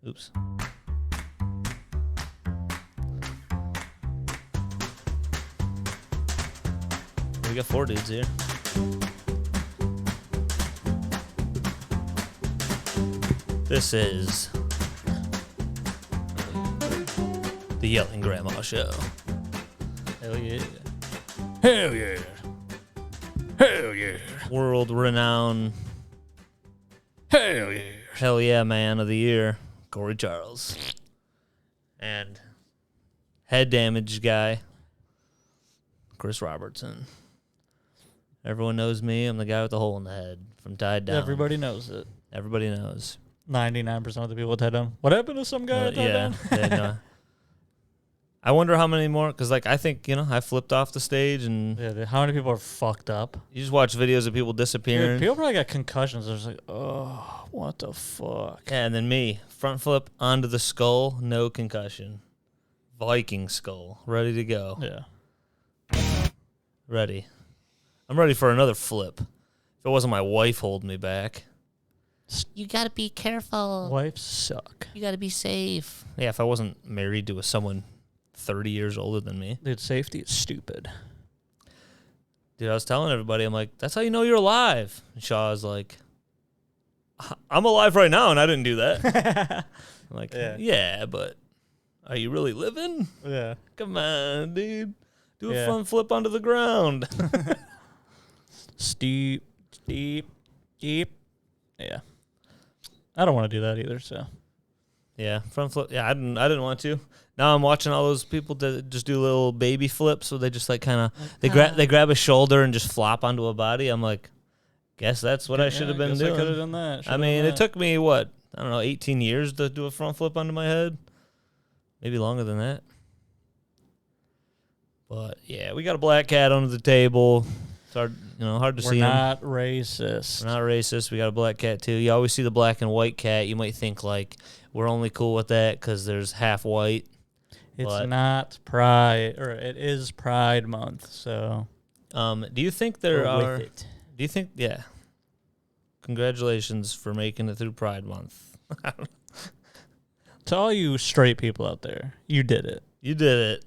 Oops. We got 4 dudes here. This is the Yelling Grandma Show. Hell yeah. Hell yeah. Hell yeah. World-renowned Hell yeah man of the year, Corey Charles. And head damage guy, Chris Robertson. Everyone knows me. I'm the guy with the hole in the head from Tied Down. Everybody knows it. Everybody knows. 99% of the people tied down. What happened to some guy tied down? Yeah, no. I wonder how many more, because I think, I flipped off the stage and How many people are fucked up? you just watch videos of people disappearing. Dude, people probably got concussions. They're just like, oh, what the fuck? Yeah, and then me, front flip onto the skull, no concussion. Viking skull, ready to go. Yeah. Ready. I'm ready for another flip. If it wasn't my wife holding me back. You gotta be careful. Wives suck. You gotta be safe. Yeah, if I wasn't married to someone 30 years older than me. Dude, safety is stupid. Dude, I was telling everybody, I'm like, that's how you know you're alive. And Shaw was like, I'm alive right now, and I didn't do that. I'm like, yeah, but are you really living? Yeah. Come on, dude. Do a front flip onto the ground. Steep. Yeah. I don't want to do that either, so. Yeah, front flip. Yeah, I didn't want to. Now I'm watching all those people that just do little baby flips, so they just like kind of they grab a shoulder and just flop onto a body. I'm like, guess that's what I should have been doing. I could have done that. I mean, it took me 18 years to do a front flip onto my head, maybe longer than that. But yeah, we got a black cat under the table. It's hard to see him. We're not racist. We're not racist. We got a black cat too. You always see the black and white cat. You might think like we're only cool with that because there's half white. It's not Pride, or it is Pride Month, so. Do you think there are? Do you think? Yeah. Congratulations for making it through Pride Month. To all you straight people out there, you did it. You did it.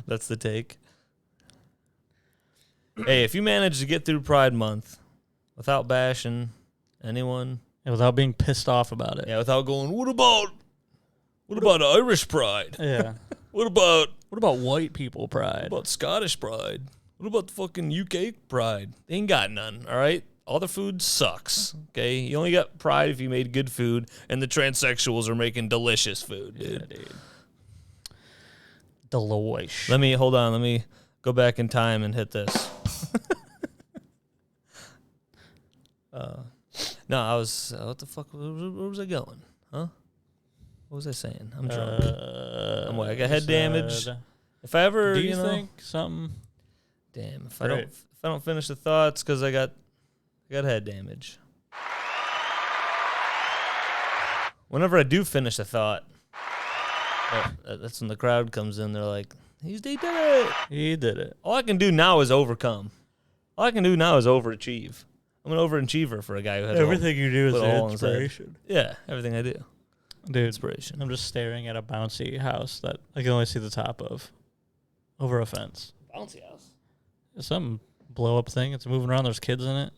That's the take. Hey, if you manage to get through Pride Month without bashing anyone, without being pissed off about it, without going, what about Irish Pride? Yeah. What about white people Pride? What about Scottish Pride? What about the fucking UK Pride? They ain't got none, all right? All the food sucks, okay? You only got Pride if you made good food, and the transsexuals are making delicious food, dude. Yeah, dude. Delicious. Let me go back in time and hit this. No, I was, what the fuck, where was I going? Huh? What was I saying? I'm drunk. I got head damage. If I ever, do you think something? Damn, if I don't finish the thoughts because I got head damage. Whenever I do finish a thought, that's when the crowd comes in. They're like, he did it. He did it. All I can do now is overcome. All I can do now is overachieve. I'm an overachiever for a guy who has everything you do is inspiration. Yeah, everything I do. Dude, inspiration. I'm just staring at a bouncy house that I can only see the top of over a fence. Bouncy house? It's some blow up thing. It's moving around. There's kids in it.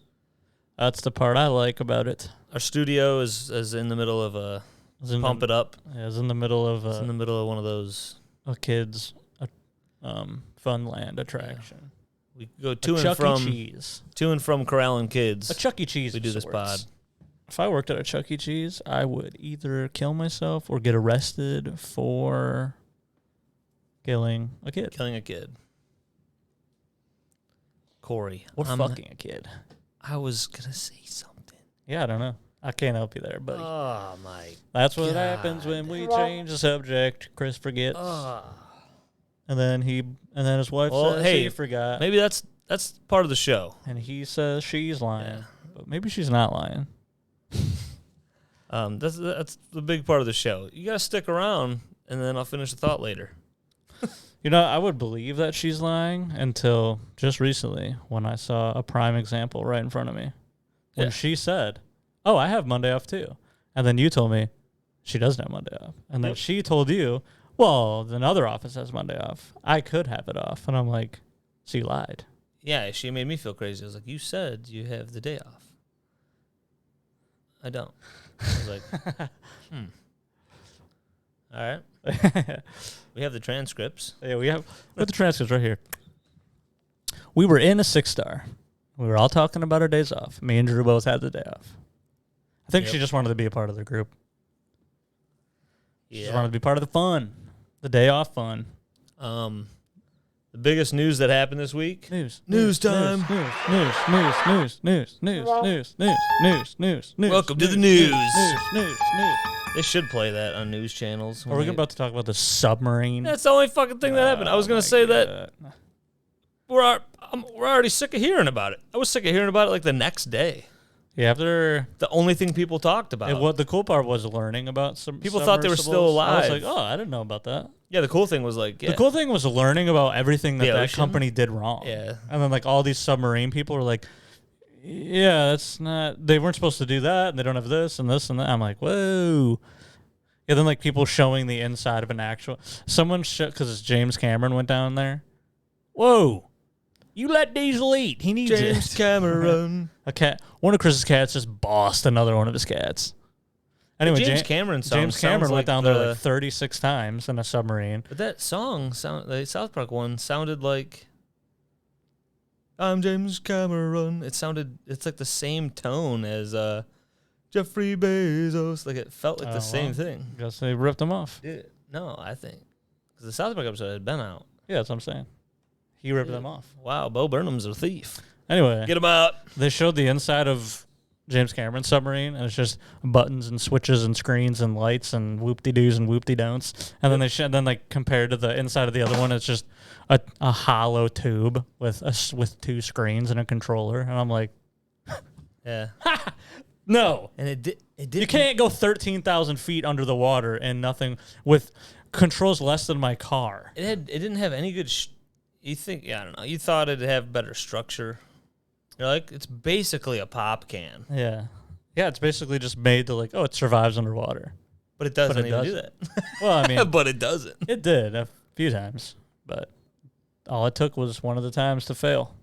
That's the part I like about it. Our studio is in the middle of a pump it up. Yeah, it's in the middle of it's in the middle of one of those kids Funland attraction. Yeah. We go to and from corralling kids. A Chuck E. Cheese. We do this pod. If I worked at a Chuck E. Cheese, I would either kill myself or get arrested for killing a kid. Corey. Or fucking a kid. I was going to say something. Yeah, I don't know. I can't help you there, buddy. Oh, my That's what happens when we change the subject. Chris forgets. And then his wife says he forgot. Maybe that's part of the show. And he says she's lying. Yeah. But maybe she's not lying. That's the big part of the show. You gotta stick around, and then I'll finish the thought later. I would believe that she's lying until just recently when I saw a prime example right in front of me. When she said, "Oh, I have Monday off too," and then you told me, she doesn't have Monday off. And then she told you, well, another office has Monday off. I could have it off. And I'm like, so you lied. Yeah, she made me feel crazy. I was like, you said you have the day off. I don't. I was like, All right. We have the transcripts. Yeah, we have the transcripts right here. We were in a 6-star. We were all talking about our days off. Me and Drew both had the day off. I think she just wanted to be a part of the group. She just wanted to be part of the fun. The day off fun. The biggest news that happened this week. News time. News. Welcome to the news. They should play that on news channels. Are we about to talk about the submarine? That's the only fucking thing that happened. I was going to say that we're already sick of hearing about it. I was sick of hearing about it like the next day. Yeah, after the only thing people talked about. What the cool part was learning about some people thought they were still alive. I was like, oh, I didn't know about that. Yeah, the cool thing was like, the cool thing was learning about everything that company did wrong. Yeah, and then like all these submarine people were like, yeah, that's not. They weren't supposed to do that, and they don't have this and this and that. I'm like, whoa. Yeah, then like people showing the inside of an actual someone because James Cameron went down there. Whoa. You let Diesel eat. He needs James Cameron. A cat. One of Chris's cats just bossed another one of his cats. Anyway, James Cameron went down there like 36 times in a submarine. But that song, the South Park one, sounded like I'm James Cameron. It's like the same tone as Jeffrey Bezos. Like it felt like the same thing. Guess they ripped him off. Dude, no, I think because the South Park episode had been out. Yeah, that's what I'm saying. He ripped them off. Wow, Bo Burnham's a thief. Anyway. Get him out. They showed the inside of James Cameron's submarine, and it's just buttons and switches and screens and lights and whoop-de-doos and whoop-de-don'ts. And then then like compared to the inside of the other one, it's just a hollow tube with 2 screens and a controller. And I'm like, yeah. No. And it did. You can't go 13,000 feet under the water and nothing with controls less than my car. It didn't have any good... I don't know. You thought it'd have better structure. You're like, it's basically a pop can. Yeah. Yeah, it's basically just made to like, it survives underwater. But it doesn't even do that. Well, I mean. But it doesn't. It did a few times. But all it took was one of the times to fail.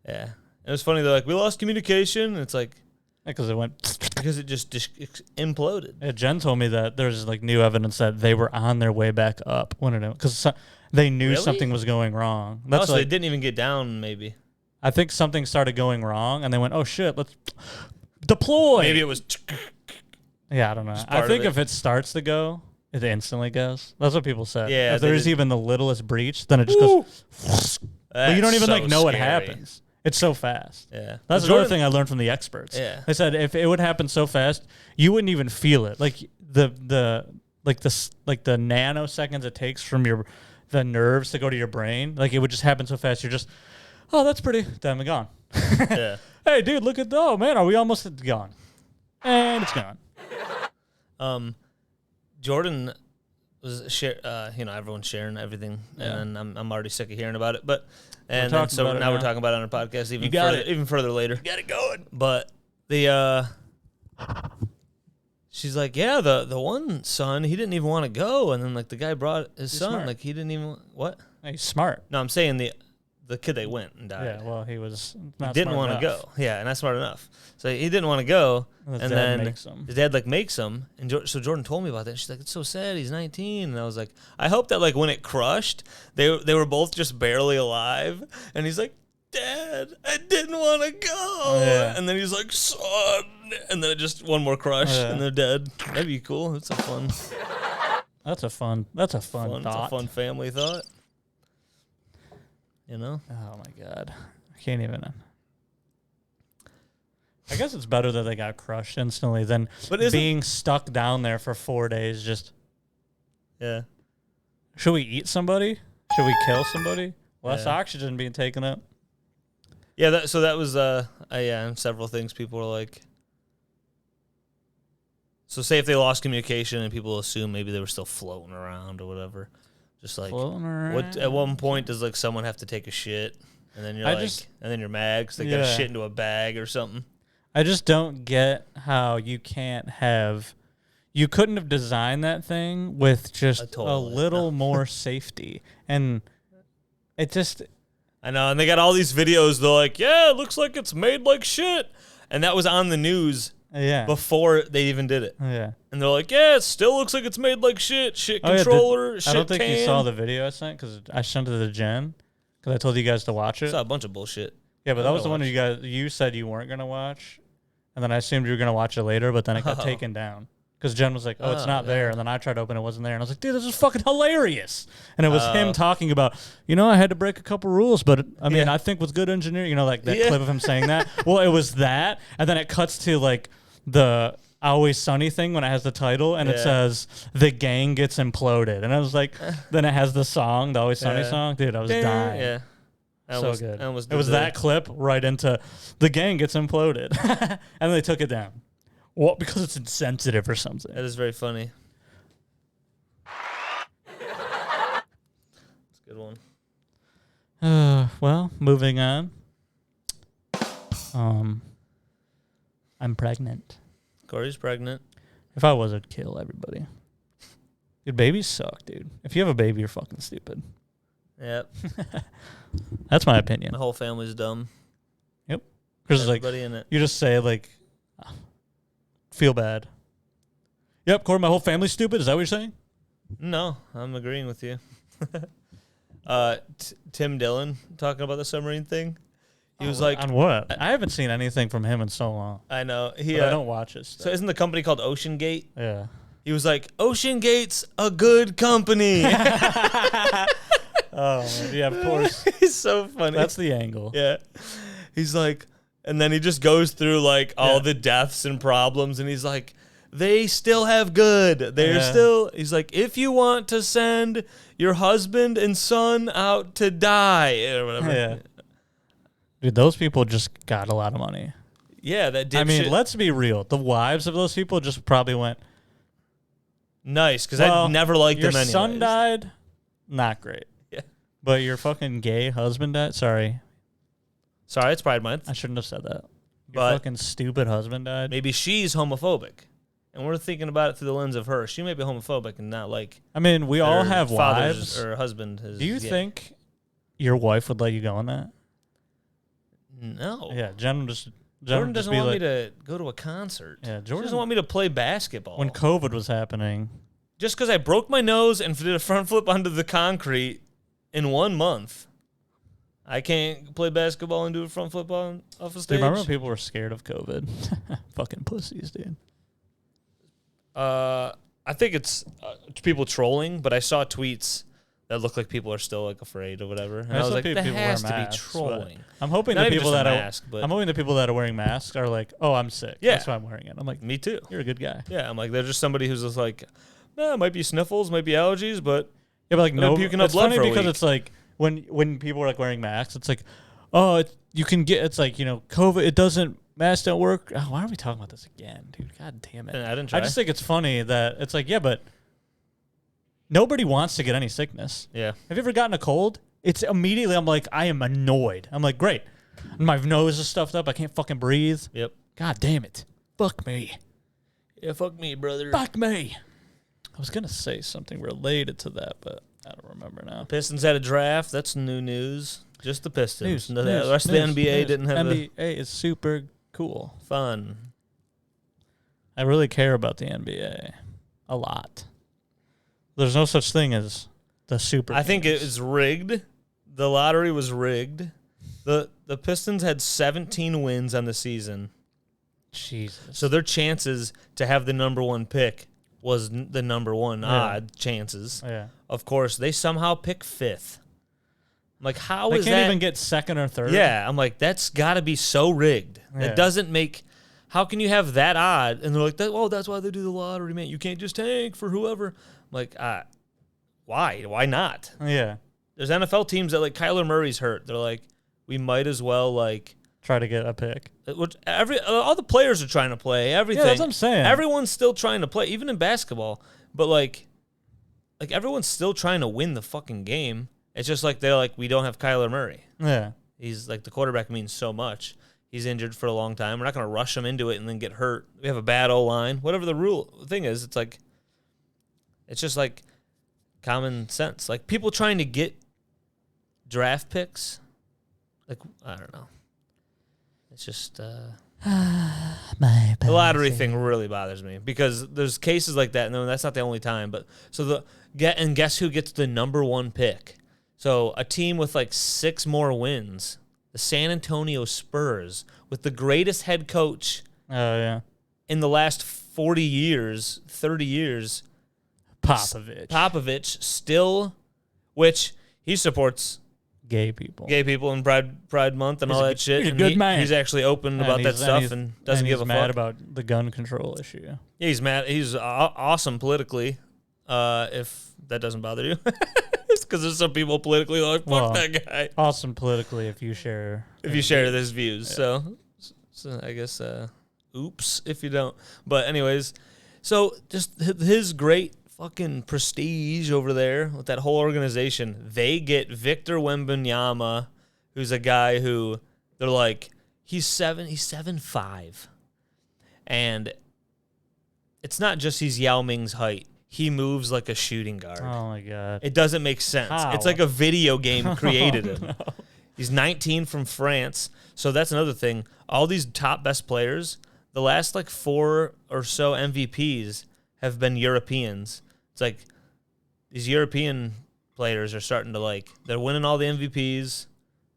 Yeah. It was funny. They're like, we lost communication. And it's like. Because it went. Because it just imploded. Yeah, Jen told me that there's like new evidence that they were on their way back up when it. Because they knew something was going wrong. So they didn't even get down, maybe. I think something started going wrong, and they went, oh, shit, let's deploy. Maybe it was... Yeah, I don't know. I think if it starts to go, it instantly goes. That's what people said. Yeah, if there's even the littlest breach, then it just goes... But you don't even know what happens. It's so fast. Yeah. That's another thing I learned from the experts. Yeah. They said if it would happen so fast, you wouldn't even feel it. Like the nanoseconds it takes from the nerves to go to your brain, like it would just happen so fast. You're just, oh, that's pretty. Then we're gone. Yeah. Hey, dude, look at man, are we almost gone? And it's gone. Jordan was everyone's sharing everything, and I'm already sick of hearing about it. But we're talking about it on our podcast even further later. You got it going. But she's like, yeah, the one son, he didn't even want to go, and then like the guy brought his son, smart. like he didn't even what? He's smart. No, I'm saying the kid they went and died. Yeah, well, he was not. He didn't want to go. Yeah, not smart enough. So he didn't want to go, and then his dad like makes him, and so Jordan told me about that. She's like, it's so sad. He's 19, and I was like, I hope that like when it crushed, they were both just barely alive, and he's like, Dad, I didn't want to go, and then he's like, son, and then it just one more crush, and they're dead. That'd be cool. That's a fun. That's a fun thought. It's a fun family thought. You know? Oh my God, I can't even. I guess it's better that they got crushed instantly than being stuck down there for 4 days. Just should we eat somebody? Should we kill somebody? Less oxygen being taken up. Yeah, that was several things people were like. So say if they lost communication and people assume maybe they were still floating around or whatever. Just like at one point does like someone have to take a shit and then you're and then you're mad because they got shit into a bag or something. I just don't get how you you couldn't have designed that thing with just a toilet. little more safety. And it just... I know, and they got all these videos. They're like, yeah, it looks like it's made like shit. And that was on the news before they even did it. Yeah. And they're like, yeah, it still looks like it's made like shit. Shit controller, shit I don't think can. you saw the video I sent because I sent it to the gen because I told you guys to watch it. I saw a bunch of bullshit. Yeah, but that was the one you said you weren't going to watch. And then I assumed you were going to watch it later, but then it got taken down. Because Jen was like, it's not there. And then I tried to open it, wasn't there. And I was like, dude, this is fucking hilarious. And it was him talking about, I had to break a couple rules, but I mean, I think with good engineering, like that clip of him saying that. Well, it was that. And then it cuts to like the Always Sunny thing when it has the title and it says, the gang gets imploded. And I was like, then it has the song, the Always Sunny song. Dude, I was dying. Yeah. So good. It was that clip right into the gang gets imploded. And they took it down. Well, because it's insensitive or something. That is very funny. That's a good one. Well, moving on. I'm pregnant. Corey's pregnant. If I was, I'd kill everybody. Dude, babies suck, dude. If you have a baby, you're fucking stupid. Yep. That's my opinion. The whole family's dumb. Yep. Because everybody in it. You just say like, feel bad. Yep, Corey, my whole family's stupid. Is that what you're saying? No, I'm agreeing with you. Tim Dillon talking about the submarine thing. He was like, on what? I haven't seen anything from him in so long. I know. I don't watch his stuff. So isn't the company called Ocean Gate? Yeah. He was like, Ocean Gate's a good company. Oh, yeah, of course. He's so funny. That's the angle. Yeah. He's like, and then he just goes through like all the deaths and problems, and he's like, they still have good. They're still, he's like, if you want to send your husband and son out to die, or whatever. Yeah. Dude, those people just got a lot of money. Yeah, that dipshit. I mean, let's be real. The wives of those people just probably went, nice, because I never liked them anyways. Your son died? Not great. Yeah. But your fucking gay husband died? Sorry, it's Pride Month. I shouldn't have said that. Your But fucking stupid husband died? maybe she's homophobic. And we're thinking about it through the lens of her. She may be homophobic and not like... I mean, we all have wives. Or husband. Do you think your wife would let you go on that? No. Yeah, Jordan doesn't want me to go to a concert. Yeah, Jordan doesn't want me to play basketball. When COVID was happening. Just because I broke my nose and did a front flip onto the concrete in 1 month, I can't play basketball and do a front flip off a stage. Dude, remember when people were scared of COVID? Fucking pussies, dude. I think it's people trolling, but I saw tweets that look like people are still like afraid or whatever. And I was like, that has to be trolling. I'm hoping the people that are wearing masks are like, oh, I'm sick. Yeah. That's why I'm wearing it. I'm like, me too. You're a good guy. Yeah, I'm like, they're just somebody who's just like, it might be sniffles, might be allergies, but yeah, but like no, puking up it's blood funny for a because week. it's like when people are like wearing masks, it's like, oh, you can get. It's like COVID. It doesn't. Masks don't work. Oh, why are we talking about this again, dude? God damn it! I didn't try. I just think it's funny that it's like, yeah, but nobody wants to get any sickness. Yeah. Have you ever gotten a cold? It's immediately I'm like, I am annoyed. I'm like, great. My nose is stuffed up. I can't fucking breathe. Yep. God damn it. Fuck me. Yeah, fuck me, brother. Fuck me. I was gonna say something related to that, but I don't remember now. Pistons had a draft. That's new news. Just the Pistons. The News, rest of the NBA didn't have NBA is super cool. fun. I really care about the NBA a lot. There's no such thing as the super. I think teams. it's rigged. The lottery was rigged. The Pistons had 17 wins on the season. Jesus. So their chances to have the number one pick was the number one odd chances. Yeah. Of course, they somehow pick fifth. I'm like, how they is that? can't even get second or third. Yeah, I'm like, that's got to be so rigged. Yeah. It doesn't make. How can you have that odd? And they're like, oh, that's why they do the lottery, man. You can't just tank for whoever. I'm like, why? Why not? Yeah. There's NFL teams that like Kyler Murray's hurt. They're like, we might as well like try to get a pick. All the players are trying to play everything. Yeah, that's what I'm saying. Everyone's still trying to play, even in basketball. But like everyone's still trying to win the fucking game. It's just like they're like, we don't have Kyler Murray. Yeah. He's like, the quarterback means so much. He's injured for a long time. We're not going to rush him into it and then get hurt. We have a bad O-line. Whatever the thing is, it's like, it's just like common sense. Like people trying to get draft picks. Like, I don't know. It's just the lottery thing really bothers me because there's cases like that. No, that's not the only time. But so guess who gets the number 1 pick? So a team with like 6 more wins, the San Antonio Spurs, with the greatest head coach in the last 40 years, 30 years, Popovich still, which he supports gay people in Pride Month and all that shit. He's a good man. He's actually open about that stuff and doesn't give a fuck. He's mad about the gun control issue. Yeah, he's mad. He's awesome politically. If that doesn't bother you, it's because there's some people politically like fuck that guy. Awesome politically if you share his views. Yeah. So I guess oops if you don't. But anyways, so just his great fucking prestige over there with that whole organization. They get Victor Wembanyama, who's a guy who they're like, he's 7'5", and it's not just he's Yao Ming's height. He moves like a shooting guard. Oh my god! It doesn't make sense. How? It's like a video game created him. No. He's 19 from France, so that's another thing. All these top best players, the last like 4 or so MVPs have been Europeans. It's like these European players are starting to they're winning all the MVPs.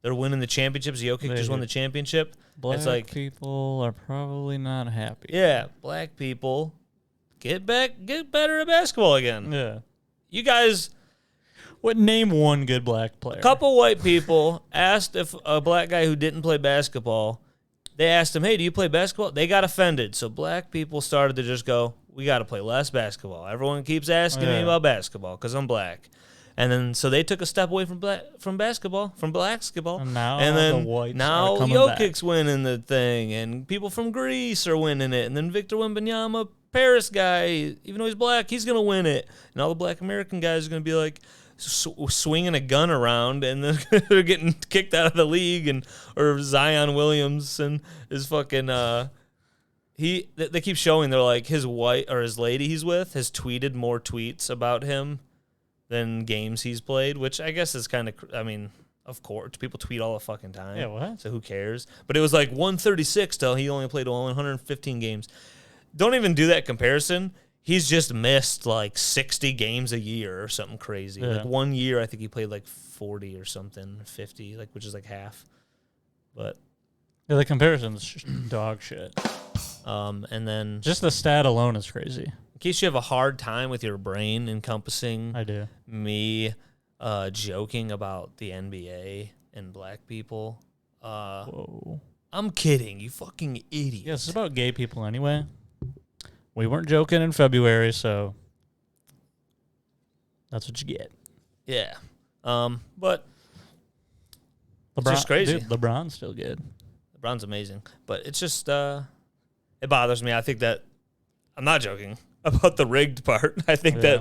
They're winning the championships. Jokic just won the championship. Black people are probably not happy. Yeah, black people get better at basketball again. Yeah. You guys... Name one good black player. A couple white people asked if a black guy who didn't play basketball, they asked him, hey, do you play basketball? They got offended. So black people started to just go, we got to play less basketball. Everyone keeps asking me about basketball because I'm black. And then so they took a step away from basketball. And now then the whites now are coming Jokic's back. winning the thing, and people from Greece are winning it. And then Victor Wembanyama, Paris guy, even though he's black, he's going to win it. And all the black American guys are going to be like, swinging a gun around, and then they're getting kicked out of the league, or Zion Williamson is fucking they keep showing, they're like, his lady he's with has tweeted more tweets about him than games he's played, which I guess is kind of, I mean, of course people tweet all the fucking time. Yeah, what? So who cares? But it was like 136 till he only played 115 games. Don't even do that comparison. He's just missed like 60 games a year or something crazy. Yeah. Like 1 year, I think he played like 40 or something, 50, which is like half. But yeah, the comparison's just dog shit. And then Just the stat alone is crazy. in case you have a hard time with your brain encompassing I do. me joking about the NBA and black people, Whoa. I'm kidding. You fucking idiot. Yeah, it's about gay people anyway. We weren't joking in February, so that's what you get. Yeah. But it's LeBron, just crazy. Dude, LeBron's still good. LeBron's amazing. But it's just, it bothers me. I think that, I'm not joking about the rigged part. I think that,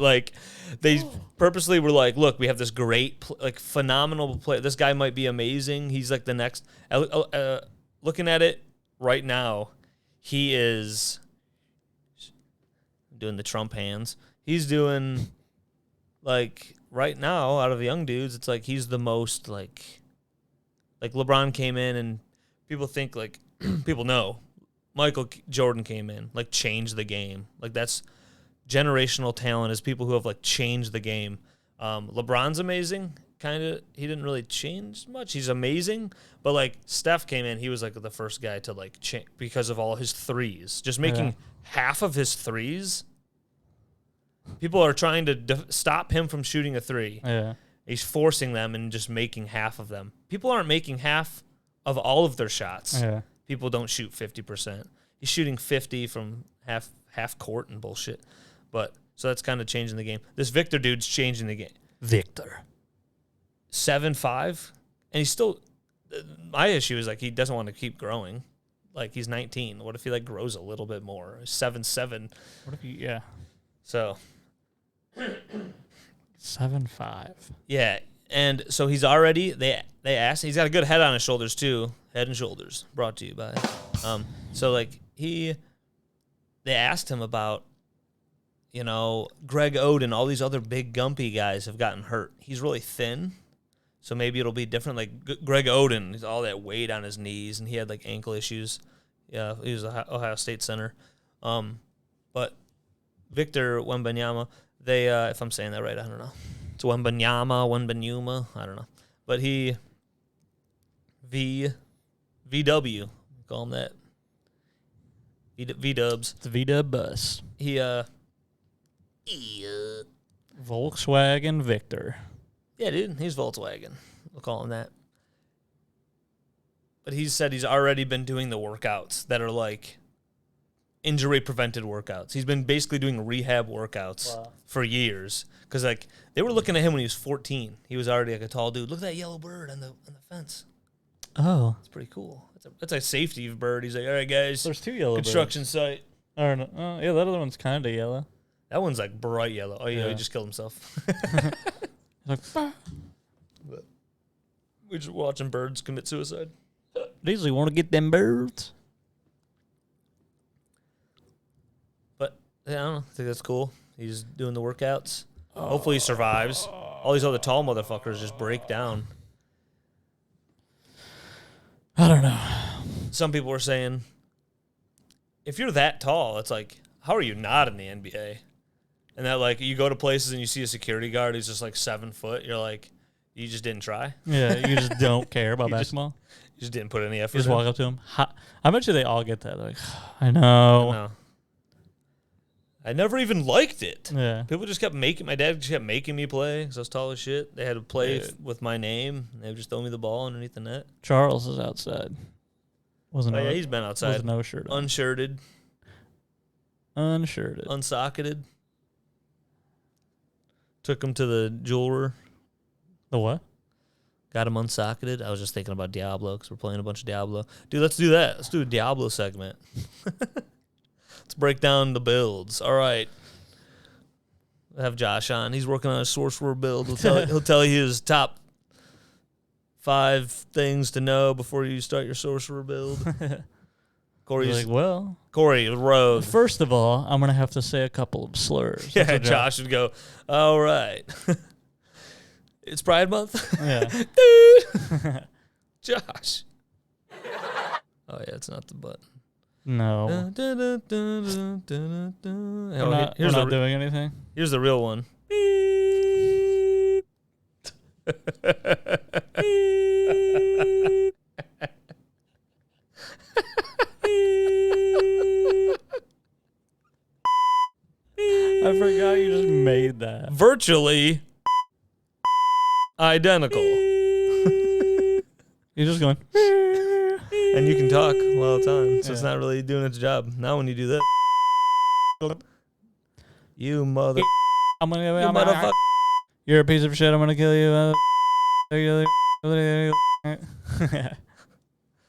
they purposely were like, look, we have this great, phenomenal player. This guy might be amazing. He's like the next, looking at it right now, he is doing the Trump hands. He's doing, right now, out of the young dudes, it's like he's the most, like LeBron came in and people think, people know. Michael Jordan came in, changed the game. That's generational talent is people who have, changed the game. LeBron's amazing. Kind of, he didn't really change much. He's amazing. But, Steph came in, he was, the first guy to, change because of all his threes. Just making half of his threes. People are trying to stop him from shooting a three. Yeah. He's forcing them and just making half of them. People aren't making half of all of their shots. Yeah. People don't shoot 50%. He's shooting 50 from half court and bullshit. But so that's kind of changing the game. This Victor dude's changing the game. Victor. 7'5", and he's still. My issue is he doesn't want to keep growing. He's 19. What if he grows a little bit more? 7'7". What if you? Yeah. So 7'5". Yeah, and so he's already they asked, he's got a good head on his shoulders too. Head and Shoulders, brought to you by. So like they asked him about, Greg Oden, all these other big gumpy guys have gotten hurt. He's really thin, so maybe it'll be different. Like Greg Oden, he's all that weight on his knees, and he had like ankle issues. Yeah, he was a Ohio State center. But Victor Wembanyama, if I'm saying that right, I don't know. It's Wembanyama, I don't know. But VW, call him that. V-dubs. The V-dub bus. Volkswagen Victor. Yeah, dude, he's Volkswagen. We'll call him that. But he said he's already been doing the workouts that are like injury-prevented workouts. He's been basically doing rehab workouts for years. Because like they were looking at him when he was 14. He was already like a tall dude. Look at that yellow bird on the fence. Oh, it's pretty cool. That's a safety bird. He's like, all right, guys. There's 2 yellow construction birds. site. I don't know. Oh, yeah, that other one's kind of yellow. That one's like bright yellow. Oh yeah, Yeah. he just killed himself. Like, bah. We're just watching birds commit suicide. Usually want to get them birds. But yeah, I don't know. I think that's cool. He's doing the workouts. Hopefully he survives. All these other tall motherfuckers just break down. I don't know. Some people were saying, if you're that tall, it's like, how are you not in the NBA? And that like you go to places and you see a security guard who's just like 7 foot. You're like, you just didn't try. Yeah, you just don't care about basketball. You just didn't put any effort. You just in. walk up to him. I bet you they all get that. They're like, I know. No. I never even liked it. Yeah. People just kept my dad just kept making me play because I was tall as shit. They had to play with my name. And they would just throw me the ball underneath the net. Charles is outside. Yeah, he's been outside. With no shirt on. Unshirted. Unsocketed. Took him to the jeweler. The what? Got him unsocketed. I was just thinking about Diablo because we're playing a bunch of Diablo. Dude, let's do that. Let's do a Diablo segment. Let's break down the builds. All right. We'll have Josh on. He's working on a sorcerer build. He'll tell you his top 5 things to know before you start your sorcerer build. Corey's like, Corey, rogue. First of all, I'm going to have to say a couple of slurs. Yeah, Josh would go, all right. It's Pride Month? Yeah. Dude. Josh. Oh, yeah, it's not the button. No. We're not doing anything. Here's the real one. I forgot you just made that. Virtually identical. You're just going. And you can talk while it's on, so it's not really doing its job. Now when you do that, you mother... I'm gonna you motherfucker. You're a piece of shit. I'm gonna kill you.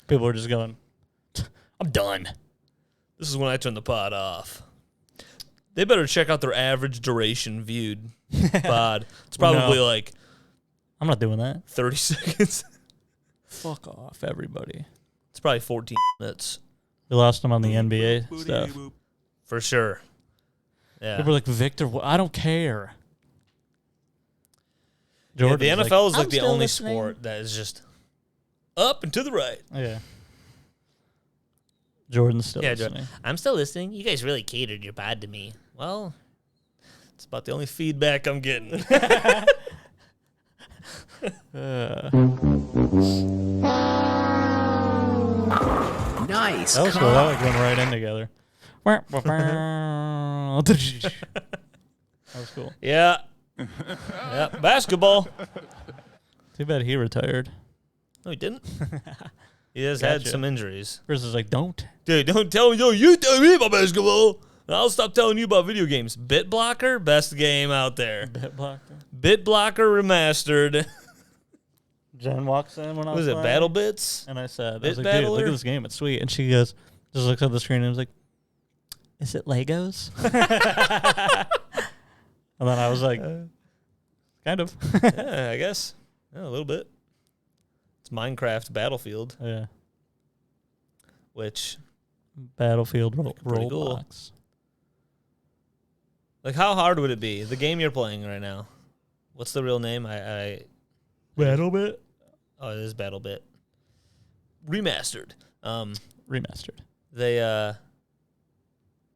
People are just going, I'm done. This is when I turn the pod off. They better check out their average duration viewed pod. It's probably like... I'm not doing that. 30 seconds. Fuck off, everybody. It's probably 14 minutes. We lost them on the NBA stuff. For sure. Yeah. People are like, Victor, I don't care. Yeah, the NFL is like I'm the still only listening. sport that is just up and to the right. Yeah. Jordan's still listening. I'm still listening. You guys really catered your pod to me. Well, it's about the only feedback I'm getting. Nice. That was cool. That like went right in together. That was cool. Yeah. Yeah. Basketball. Too bad he retired. No, he didn't. He has had some injuries. Chris is like, don't. Dude, don't tell me. No, you tell me about basketball. I'll stop telling you about video games. BitBlocker, best game out there. BitBlocker Remastered. Jen walks in when I was Was it playing, BattleBits? and I said, Bit dude, look Battler? at this game. It's sweet. And she goes, just looks at the screen and was like, is it Legos? And then I was like, kind of. Yeah, I guess. Yeah, a little bit. It's Minecraft Battlefield, Yeah. which Battlefield pretty cool. Roblox. like how hard would it be? The game you're playing right now. What's the real name? BattleBit? Oh, it is BattleBit. Remastered. Remastered. They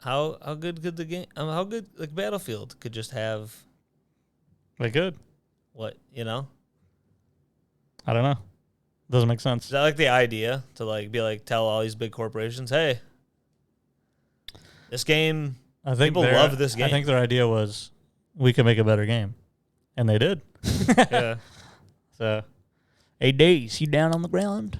how good could the game? How good like Battlefield could just have They good. what you know? I don't know. Doesn't make sense. Is that like the idea to like be like tell all these big corporations, hey, this game? I think people love this game. I think their idea was we could make a better game, and they did. Yeah. So, 8 days. You down on the ground?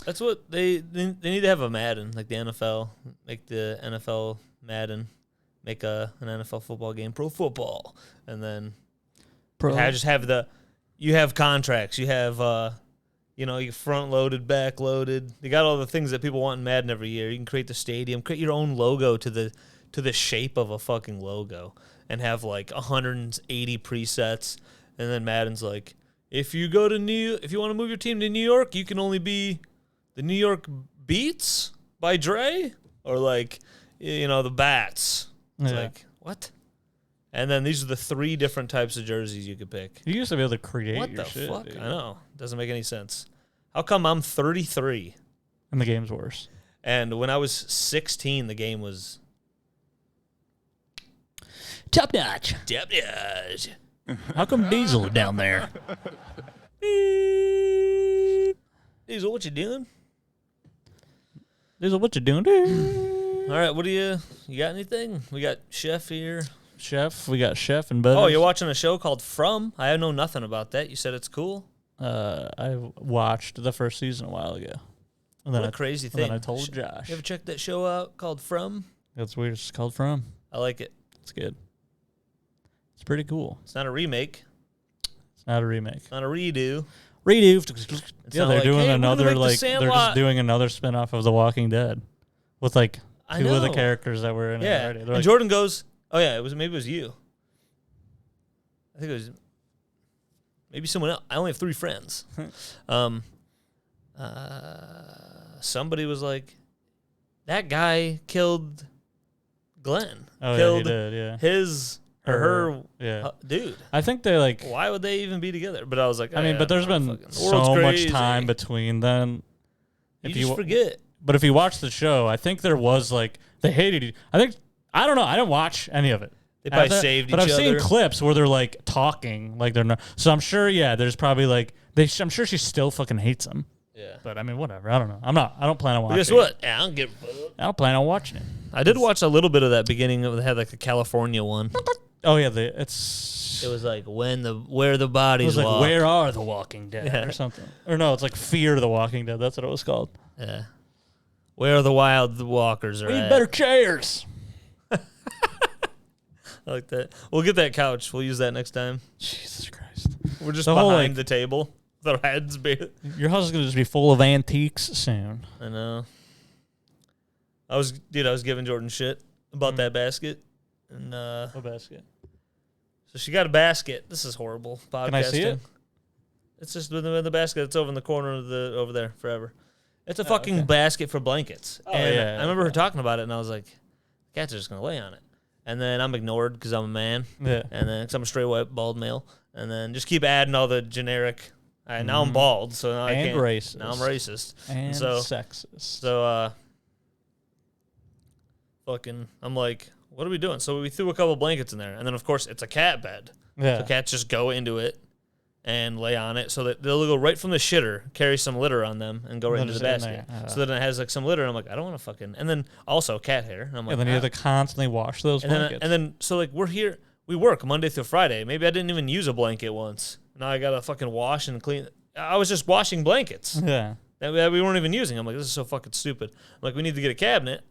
That's what they need to have a Madden like the NFL, make the NFL Madden, make an NFL football game, pro football, and then just have you have contracts, you have you front loaded, back loaded. You got all the things that people want in Madden every year. You can create the stadium, create your own logo to the shape of a fucking logo, and have like 180 presets, and then Madden's like, if you want to move your team to New York, you can only be the New York Beats by Dre, or like, the Bats. It's like, what? And then these are the 3 different types of jerseys you could pick. You used to be able to create What your the shit. fuck? Dude. I know. Doesn't make any sense. How come I'm 33? And the game's worse. And when I was 16, the game was Top notch. Deputies. How come Diesel down there? Diesel, what you doing? Diesel, what you doing? All right, what do you got anything? We got Chef here. Chef, we got Chef and Butters. Oh, you're watching a show called From? I know nothing about that. You said it's cool. I watched the first season a while ago. And then What a crazy thing. And then I told Josh. You ever checked that show out called From? That's weird. It's called From. I like it. It's good. It's pretty cool. It's not a remake. It's not a remake. It's not a redo. Redo. It's Yeah, not they're like, doing hey, we're gonna another make the like they're Sandlot. just doing another spinoff of The Walking Dead with like I two of the know. characters that were in it Yeah. already. They're And like, Jordan goes, oh, yeah, maybe it was you. I think it was maybe someone else. I only have 3 friends. Somebody was like, that guy killed Glenn. oh killed yeah, he did. Yeah. his or her Yeah. dude. I think they like. Why would they even be together? But I was like, I mean, but there's been fucking- the so world's much crazy. time between then. You just forget. But if you watch the show, I think there was like they hated. I don't know. I didn't watch any of it. They probably After- saved but each I've other. seen clips where they're like talking, like they're not. So I'm sure, yeah, there's probably like I'm sure she still fucking hates him. Yeah. But I mean, whatever. I don't know. I don't plan on But watching. guess what? I don't give a fuck. I don't plan on watching it. I did watch a little bit of that beginning. They had like the California one. Oh yeah, it's. It was like where the It bodies was like walk. Where Are the Walking Dead Yeah. or something. Or no, it's like Fear the Walking Dead. That's what it was called. Yeah. Where the wild walkers are We need at. better chairs. I like that. We'll get that couch. We'll use that next time. Jesus Christ. We're just The whole, behind like- the table. With our heads be. Your house is gonna just be full of antiques soon. I know. I was giving Jordan shit about that basket. And What basket? so she got a basket. This is horrible podcasting. Can I see it? It's just the basket that's over in the corner of over there forever. It's a fucking okay. basket for blankets. Oh, and yeah, I remember her okay. talking about it, and I was like, cats are just going to lay on it. And then I'm ignored because I'm a man. Yeah. And then because I'm a straight white bald male. And then just keep adding all the generic. Now I'm bald, so now I And can't. racist. Now I'm racist. And so, sexist. So, fucking, I'm like, what are we doing? So we threw a couple blankets in there. And then, of course, it's a cat bed. yeah. So cats just go into it and lay on it so that they'll go right from the shitter, carry some litter on them, and go right And into the then just in basket. there. So then it has like some litter. And I'm like, I don't want to fucking. And then also cat hair. And I'm like, And then you have "Ah." to constantly wash those and then blankets. so like we're here, we work Monday through Friday. Maybe I didn't even use a blanket once. Now I gotta fucking wash and clean. I was just washing blankets yeah. that we weren't even using. I'm like, this is so fucking stupid. I'm like, we need to get a cabinet.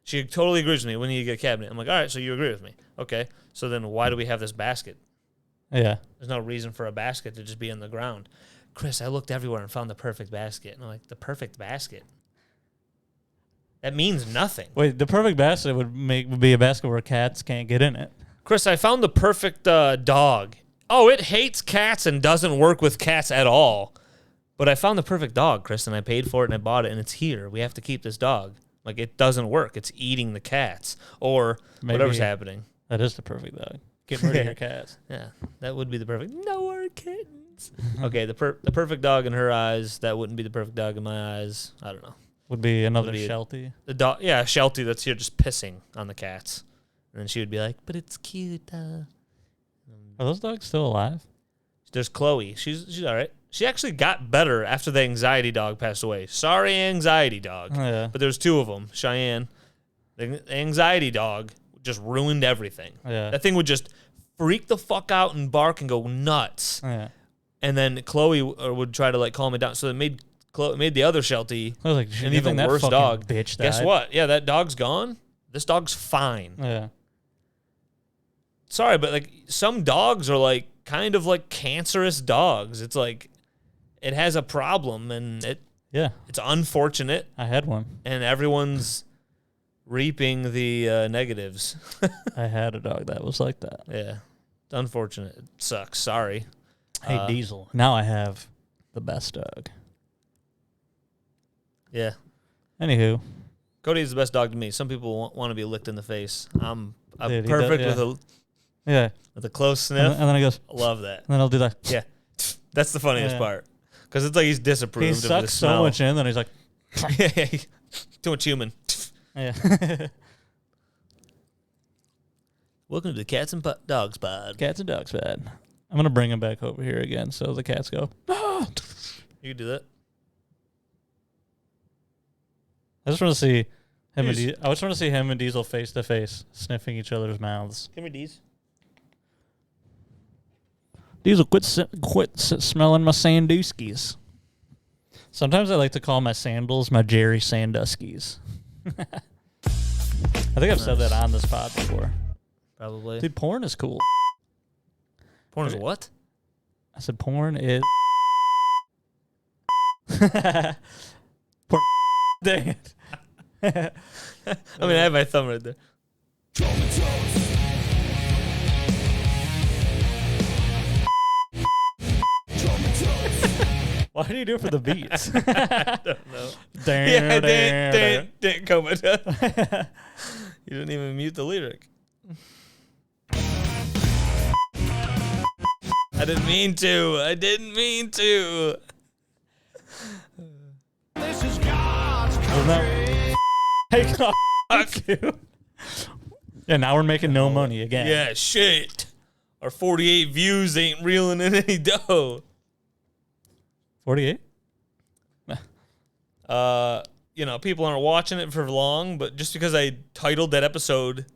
She totally agrees with me. We need to get a cabinet. I'm like, all right, so you agree with me. Okay. So then why do we have this basket? Yeah. There's no reason for a basket to just be in the ground. Chris, I looked everywhere and found the perfect basket. And I'm like, the perfect basket? That means nothing. Wait, the perfect basket would be a basket where cats can't get in it. Chris, I found the perfect dog. Oh, it hates cats and doesn't work with cats at all. But I found the perfect dog, Chris, and I paid for it and I bought it, and it's here. We have to keep this dog. Like, it doesn't work. It's eating the cats or whatever's happening. That is the perfect dog. Get rid of your cats. Yeah, that would be the perfect. No more kittens. Okay, the perfect dog in her eyes. That wouldn't be the perfect dog in my eyes. I don't know. Would be another Sheltie. The dog, yeah, Sheltie that's here just pissing on the cats, and then she would be like, "But it's cute." Are those dogs still alive? There's Chloe. She's all right. She actually got better after the anxiety dog passed away. Sorry, anxiety dog. Oh, yeah. But there's two of them. Cheyenne, the anxiety dog, just ruined everything. Yeah. That thing would just freak the fuck out and bark and go nuts. Yeah. And then Chloe would try to like calm it down. So it made the other Sheltie I was like, an even worse dog. Bitch died. Guess what? Yeah, that dog's gone. This dog's fine. Yeah. Sorry, but like some dogs are like kind of like cancerous dogs. It's like it has a problem and it's unfortunate. I had one. And everyone's reaping the negatives. I had a dog that was like that. Yeah. It's unfortunate. It sucks. Sorry. Hey, Diesel. Now I have the best dog. Yeah. Anywho. Cody's the best dog to me. Some people want to be licked in the face. I'm Dude, perfect does, yeah. with a close sniff. And then he goes, I love that. And then I'll do that. Yeah. That's the funniest part. Because it's like he's disapproved he of the sucks smell. so much in, then he's like, yeah, too much human. yeah. Welcome to the Cats and Dogs pod. Cats and Dogs pod. I'm going to bring him back over here again so the cats go, ah! You can do that. I just want to see him I just want to see him and Diesel face to face, sniffing each other's mouths. Come here, Deez. Diesel, quit smelling my Sandusky's. Sometimes I like to call my sandals my Jerry Sandusky's. I think I've said that on this pod before. Probably. Dude, porn is cool. Porn is what? I said porn is... porn. Dang it. I mean, I have my thumb right there. Why do you do it for the beats? I don't know. Damn, didn't come with that. You didn't even mute the lyric. I didn't mean to. This is God's Hey, God. Dude. Yeah, now we're making no money again. Yeah, shit. Our 48 views ain't reeling in any dough. 48? People aren't watching it for long, but just because I titled that episode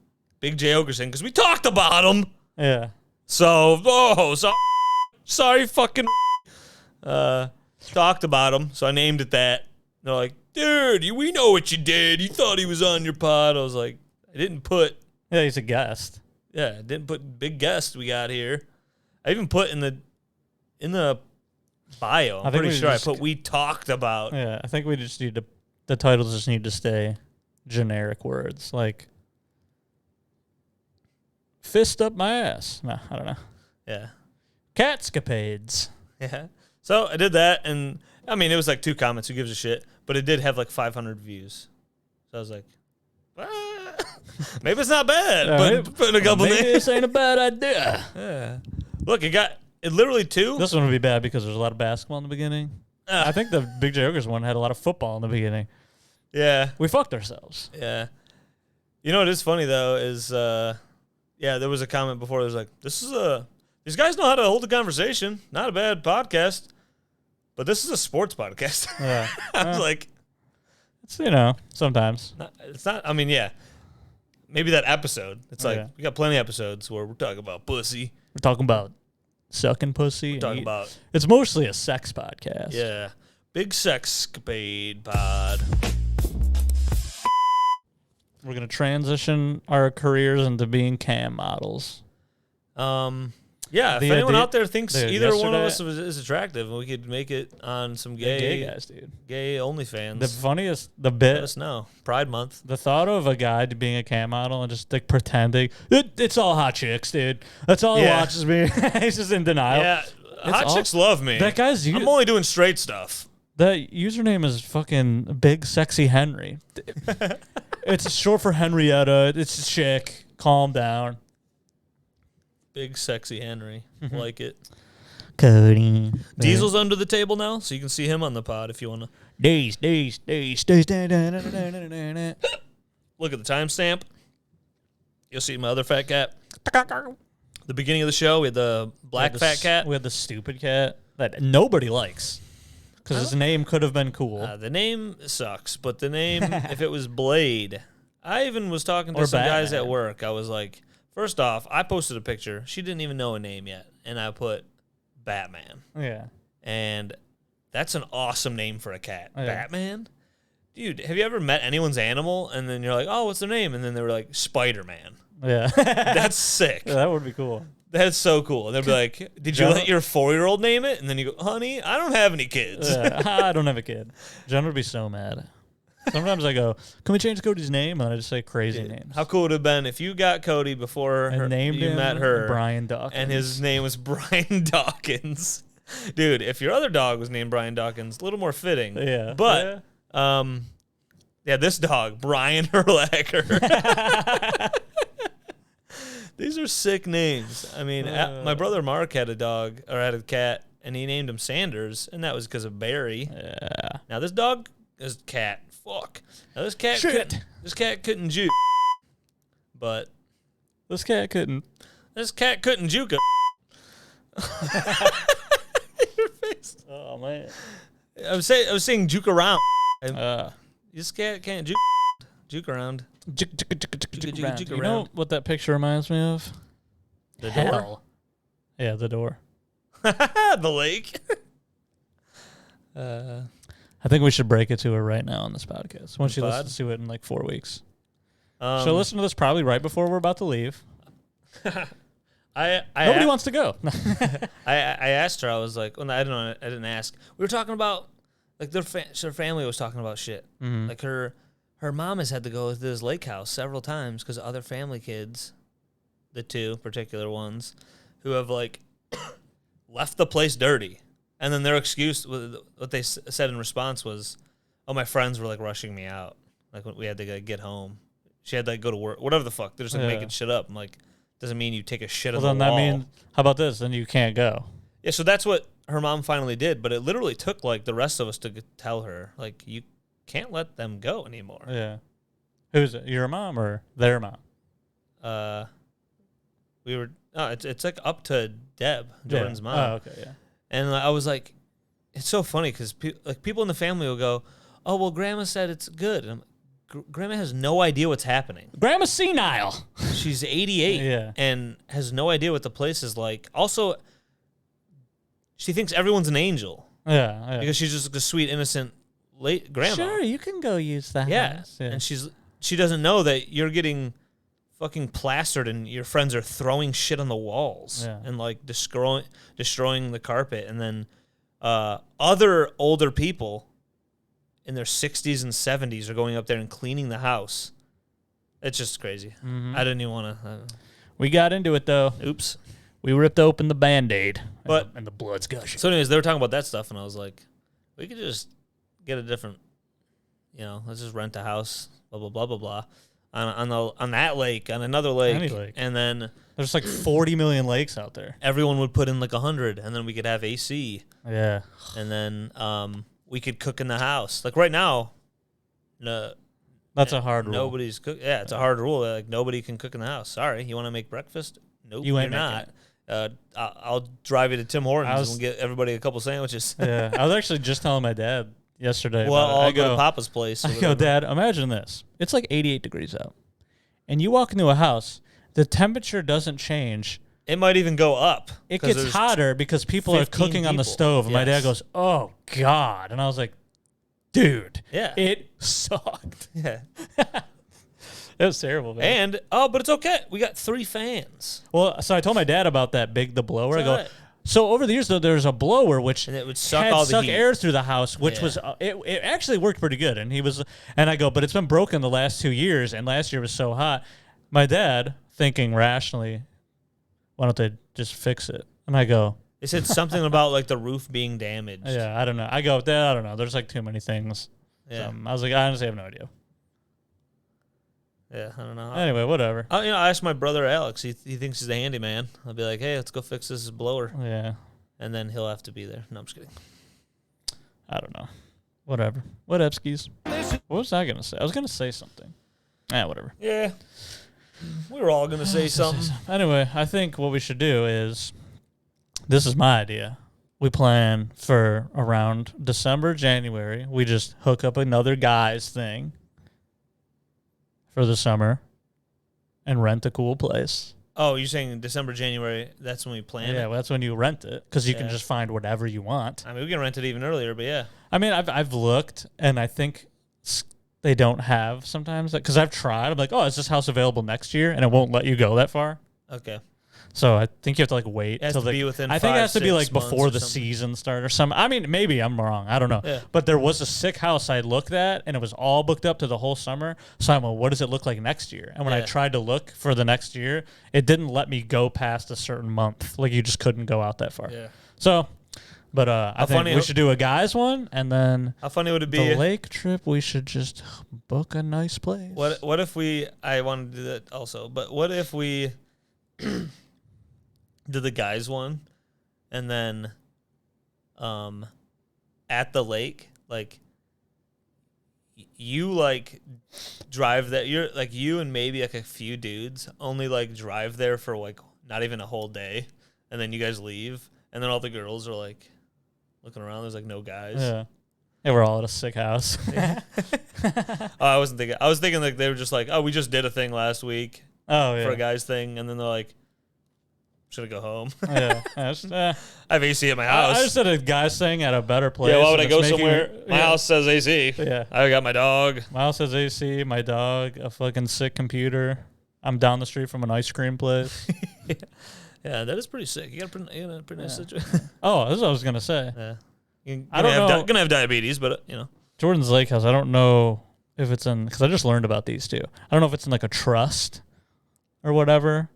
Big J Ogerson, because we talked about him. Yeah. So, sorry fucking talked about him, so I named it that. They're like, dude, we know what you did. You thought he was on your pod. I was like, I didn't put. Yeah, he's a guest. Yeah, I didn't put big guest we got here. I even put in the bio. I'm pretty sure I put we talked about. Yeah, I think we just need to. The titles just need to stay generic words like fist up my ass. No, I don't know. Yeah. Catscapades. Yeah. So I did that, and I mean, it was like 2 comments. Who gives a shit? But it did have like 500 views. So I was like, maybe it's not bad. But putting a couple maybe names. this ain't a bad idea. Yeah. Look, it literally 2. This one would be bad because there's a lot of basketball in the beginning. I think the Big J Ogres one had a lot of football in the beginning. Yeah. We fucked ourselves. Yeah. You know what is funny though is there was a comment before that was like, these guys know how to hold a conversation. Not a bad podcast. But this is a sports podcast. Yeah. I was like, it's sometimes. It's not, I mean, yeah. Maybe that episode. It's like we got plenty of episodes where we're talking about pussy. We're talking about sucking pussy. We're talking about it's mostly a sex podcast. Yeah. Big sexcapade pod. We're going to transition our careers into being cam models. Yeah, if anyone out there thinks either one of us is attractive and we could make it on some gay guys, dude. Gay OnlyFans. The bit. Let us know. Pride Month. The thought of a guy being a cam model and just like pretending it's all hot chicks, dude. That's all he watches me. He's just in denial. Yeah. Hot chicks love me. That guy's. I'm only doing straight stuff. That username is fucking Big Sexy Henry. It's short for Henrietta. It's a chick. Calm down. Big Sexy Henry. Like it. Cody. Diesel's under the table now, so you can see him on the pod if you want to. Days. Look at the timestamp. You'll see my other fat cat. The beginning of the show, we had the black fat cat. We had the stupid cat that nobody likes because his name could have been cool. The name sucks, but the name, if it was Blade, I even was talking to Or some guys Batman. at work. I was like, first off, I posted a picture. She didn't even know a name yet, and I put Batman. Yeah. And that's an awesome name for a cat. Yeah. Batman? Dude, have you ever met anyone's animal, and then you're like, oh, what's their name? And then they were like, Spider-Man. Yeah. That's sick. Yeah, that would be cool. That's so cool. And they'll be like, did you let your 4-year-old name it? And then you go, honey, I don't have any kids. I don't have a kid. Jen would be so mad. Sometimes I go, can we change Cody's name? And I just say crazy names. How cool would it have been if you got Cody before I named you him met her, Brian Dawkins. and his name was Brian Dawkins. Dude, if your other dog was named Brian Dawkins, a little more fitting. Yeah. But, this dog, Brian Urlacher. These are sick names. I mean, my brother Mark had a dog, or had a cat, and he named him Sanders, and that was because of Barry. Yeah. Now, this cat, fuck. Now, this cat couldn't juke, but This cat couldn't juke him. Your face. Oh, man. I was saying juke around. This cat can't juke around. Juke around. You know what that picture reminds me of? The Hell. door? Yeah, the door. The lake? I think we should break it to her right now on this podcast. Once she pod? listens to it in like 4 weeks. She'll listen to this probably right before we're about to leave. Nobody wants to go. I asked her. I was like, well, I didn't ask. We were talking about like her family was talking about shit. Mm-hmm. Like her mom has had to go to this lake house several times because other family kids, the two particular ones, who have like left the place dirty, and then their excuse, what they said in response was, "Oh, my friends were like rushing me out. Like we had to get home. She had to like go to work. Whatever the fuck. They're just like making shit up. I'm like." Doesn't mean you take a shit on the wall. Well, then that means, how about this? Then you can't go. Yeah, so that's what her mom finally did, but it literally took, like, the rest of us to tell her, like, you can't let them go anymore. Yeah. Who's it? Your mom or their mom? It's like up to Deb, Jordan's mom. Oh, okay, yeah. And I was like, it's so funny because people in the family will go, oh, well, Grandma said it's good. And I'm like, Grandma has no idea what's happening. Grandma's senile. She's 88 Yeah. and has no idea what the place is like. Also, she thinks everyone's an angel. Yeah. Because she's just a sweet, innocent late grandma. Sure, you can go use the house. Yeah. And she doesn't know that you're getting fucking plastered and your friends are throwing shit on the walls and like destroying the carpet. And then other older people in their 60s and 70s are going up there and cleaning the house. It's just crazy. Mm-hmm. I didn't even want to. We got into it, though. Oops. We ripped open the Band-Aid. But and the blood's gushing. So anyways, they were talking about that stuff, and I was like, we could just get a different, let's just rent a house, blah, blah, blah, blah, blah, on that lake, on another lake. Any lake. And then There's like 40 million lakes out there. everyone would put in like 100, and then we could have AC. Yeah. And then we could cook in the house. Like right now, no, That's a hard rule. nobody's cook. Yeah, it's a hard rule. Like nobody can cook in the house. Sorry, you want to make breakfast? Nope, You ain't you're not. I'll drive you to Tim Hortons and get everybody a couple sandwiches. Yeah. I was actually just telling my dad yesterday. Well, about it. I'll go to Papa's place. or I go, whatever. Dad, imagine this. It's like 88 degrees out. And you walk into a house, the temperature doesn't change. It might even go up. It 'cause gets there's hotter because people are 15 cooking on the people. stove. And my dad Yes. goes, oh, God. And I was like, dude, Yeah. it sucked. Yeah. It was terrible, man. And, but it's okay. We got 3 fans. Well, so I told my dad about that the blower. It's I go, alright. so over the years, though, there's a blower which And it would suck had all the suck heat. air through the house, which Yeah. was it actually worked pretty good. And I go, but it's been broken the last 2 years, and last year was so hot. My dad, thinking rationally, why don't they just fix it? And I go, They said something about like the roof being damaged. Yeah, I don't know. I go with that. I don't know. There's like too many things. Yeah. I was like, I honestly have no idea. Yeah, I don't know. Anyway, whatever. I asked my brother Alex. He thinks he's the handyman. I'll be like, hey, let's go fix this blower. Yeah. And then he'll have to be there. No, I'm just kidding. I don't know. Whatever. What Epskis? What was I going to say? I was going to say something. Whatever. Yeah. We were all going to say something. Anyway, I think what we should do is, this is my idea. We plan for around December, January. We just hook up another guy's thing for the summer and rent a cool place. Oh, you're saying December, January, that's when we plan Yeah, it? well, that's when you rent it because you can just find whatever you want. I mean, we can rent it even earlier, but yeah. I mean, I've looked, and I think they don't have sometimes, because I've tried. I'm like, oh, is this house available next year? And it won't let you go that far. Okay. So I think you have to like wait. It has to be within I think it has to be 5-6 like months before or the something. season start or something. I mean, maybe I'm wrong. I don't know. Yeah. But there was a sick house I looked at, and it was all booked up to the whole summer. So I'm like, what does it look like next year? And when I Yeah. tried to look for the next year, it didn't let me go past a certain month. Like you just couldn't go out that far. Yeah. So, but I think funny- we should do a guys one, and then How funny would it be? the lake trip, we should just book a nice place. What if we? I want to do that also, but what if we did the guys one, and then, at the lake, like, you like drive that. You're like you and maybe like a few dudes only like drive there for like not even a whole day, and then you guys leave, and then all the girls are like looking around. There's like no guys. Yeah. Yeah, we're all at a sick house. Oh, I wasn't thinking. I was thinking like they were just like, oh, we just did a thing last week Oh, yeah. for a guys thing, and then they're like, should I go home? Yeah. I have AC at my house. I just did a guy's thing at a better place. Yeah, why would and I go it's making somewhere? me- My yeah. house says AC. Yeah. I got my dog. My house has AC, my dog, a fucking sick computer. I'm down the street from an ice cream place. Yeah, that is pretty sick. You got a pretty nice situation. Oh, that's what I was going to say. Yeah. You're I don't know. Gonna have diabetes, but Jordan's Lake House, I don't know if it's in, because I just learned about these two. I don't know if it's in like a trust or whatever.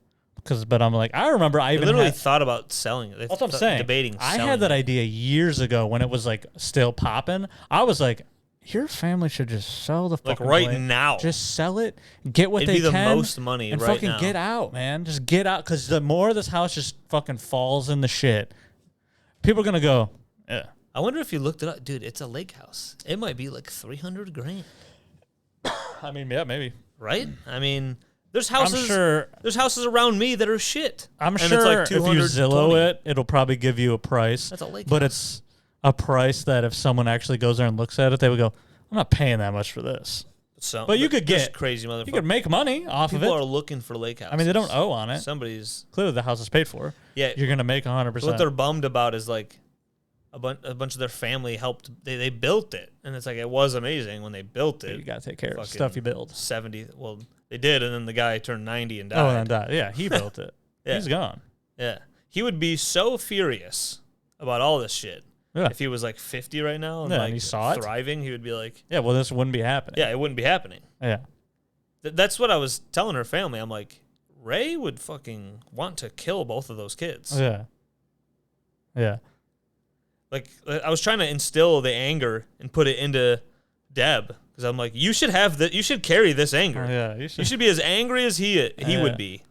But I'm like, I remember I they even literally had, thought about selling it. They that's what I'm saying. Debating. I selling had that it. idea years ago when it was like still popping. I was like, your family should just sell the Like fucking right place. now. Just sell it, get what It'd they be the can, most money and right fucking now. get out, man. Just get out, because the more this house just fucking falls in the shit, people are gonna go, yeah. I wonder if you looked it up, dude. It's a lake house. It might be like $300,000, I mean, yeah, maybe. right? I mean, there's houses. I'm sure. There's houses around me that are shit. I'm and sure it's like if you 220. Zillow it, it'll probably give you a price. That's a lake but house. it's a price that if someone actually goes there and looks at it, they would go, I'm not paying that much for this. So, But you could there's get- crazy motherfuckers. You could make money off People of are it. looking for lake houses. I mean, they don't owe on it. Somebody's Clearly, the house is paid for. yeah. You're gonna make 100%. What they're bummed about is like a bunch of their family helped. They built it, and it's like it was amazing when they built But it. you gotta take care of Fucking stuff you build. 70. Well, they did, and then the guy turned 90 and died. Oh, and then die. Yeah, he built it. Yeah. He's gone. Yeah, he would be so furious about all this shit. Yeah. If he was like 50 right now and Yeah, and like he saw it. thriving, he would be like, Yeah. Well, this wouldn't be happening. yeah, it wouldn't be happening. Yeah. That's what I was telling her family. I'm like, Ray would fucking want to kill both of those kids. Yeah. Yeah. Like I was trying to instill the anger and put it into Deb because I'm like, you should have you should carry this anger. Yeah. You should be as angry as he would be,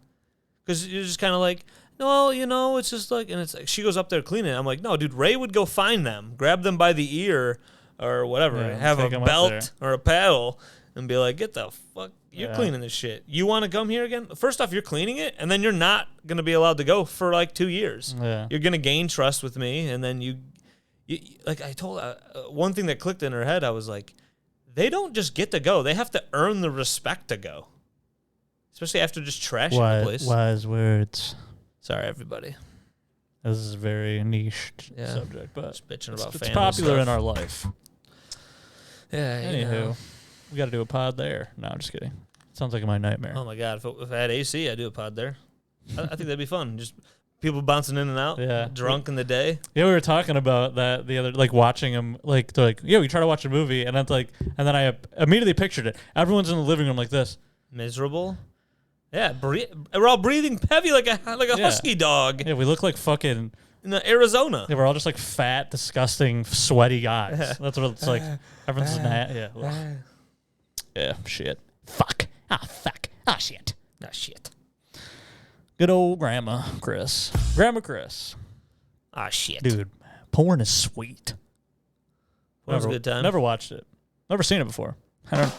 because you're just kind of like, no, it's just like, and it's like she goes up there cleaning it. I'm like, no, dude, Ray would go find them, grab them by the ear or whatever, Yeah, have a take 'em up belt or a paddle, and be like, get the fuck, you're Yeah. cleaning this shit. You want to come here again? First off, you're cleaning it, and then you're not gonna be allowed to go for like 2 years. Yeah. You're gonna gain trust with me, and then you like I told one thing that clicked in her head. I was like, they don't just get to go; they have to earn the respect to go, especially after just trashing the place. Wise words. Sorry, everybody. This is a very niche Yeah. subject, but Just bitching it's, about it's family popular in stuff. our life. Yeah. Anywho, we got to do a pod there. No, I'm just kidding. Sounds like my nightmare. Oh my god, if I had AC, I'd do a pod there. I think that'd be fun. Just people bouncing in and out. Yeah. Drunk in the day. Yeah, we were talking about that the other, like watching them, like they're like, yeah, we try to watch a movie, and then and then I immediately pictured it. Everyone's in the living room like this. Miserable. Yeah. We're all breathing heavy like a Yeah. husky dog. Yeah, we look like fucking in Arizona. They were all just like fat, disgusting, sweaty guys. That's what it's like. Everyone's yeah. Ugh. Yeah, shit. Fuck. Fuck. Shit. Shit. Good old Grandma Chris. Grandma Chris. Shit. Dude, porn is sweet. That was a good time. Never watched it. Never seen it before. I don't.